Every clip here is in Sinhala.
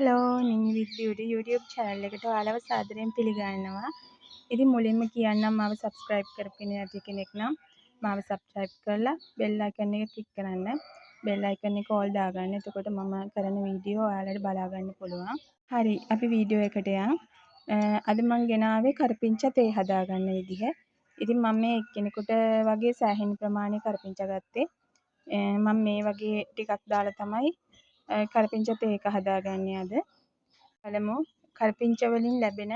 හලෝ නිවිත් බියුටි YouTube channel එකට ඔයාලව සාදරයෙන් පිළිගන්නවා. ඉතින් මුලින්ම කියන්නම් මාව subscribe කරපින නැති කෙනෙක් නම් මාව subscribe කරලා bell icon එක click කරන්න. bell icon එක all දාගන්න. එතකොට මම කරන වීඩියෝ ඔයාලට බලා ගන්න පුළුවන්. හරි අපි වීඩියෝ එකට යමු. අද මම ගෙනාවේ කරපිංචා තේ හදාගන්න විදිහ. ඉතින් මම මේ එක්කෙනෙකුට වගේ සෑහෙන ප්‍රමාණයක් කරපිංචා ගත්තේ. මම මේ වගේ ටිකක් දාලා තමයි කරපිංචා තේ එක හදාගන්නේ අද. බලමු කරපිංචා වලින් ලැබෙන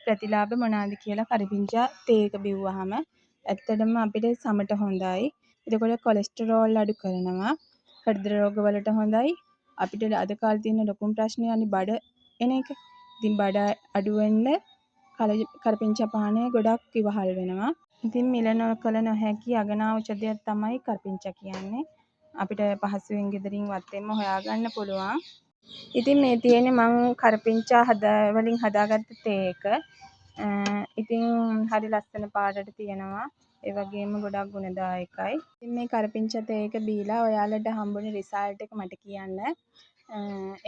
ප්‍රතිලාභ මොනවාද කියලා. කරපිංචා තේ එක බිව්වහම ඇත්තටම අපිට සමට හොඳයි. එතකොට කොලෙස්ටරෝල් අඩු කරනවා. හෘද රෝග වලට හොඳයි. අපිට අද කාලේ තියෙන ලොකුම ප්‍රශ්නේ අනේ බඩ එන එක. ඉතින් බඩ අඩු වෙන්න කරපිංචා පානය ගොඩක් ඉවහල් වෙනවා. ඉතින් මිල නොකළ නොහැකි අගනා ඖෂධයක් තමයි කරපිංචා කියන්නේ. අපිට පහසුවෙන් ගෙදරින් වත්තෙන්ම හොයාගන්න පුළුවන්. ඉතින් මේ තියෙන්නේ මං කරපිංචා වලින් හදාගත්ත තේ එක. ඉතින් හරි ලස්සන පාටට තියෙනවා. ඒ වගේම ගොඩක් ගුණදායකයි. ඉතින් මේ කරපිංචා තේ එක බීලා ඔයාලට හම්බුනේ රිසල්ට් එක මට කියන්න.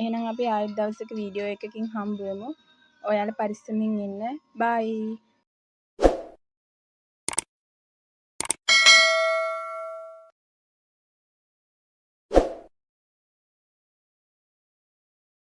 එහෙනම් අපි ආයෙත් දවසක වීඩියෝ එකකින් හම්බ වෙමු. ඔයාලා පරිස්සමින් ඉන්න. බයි.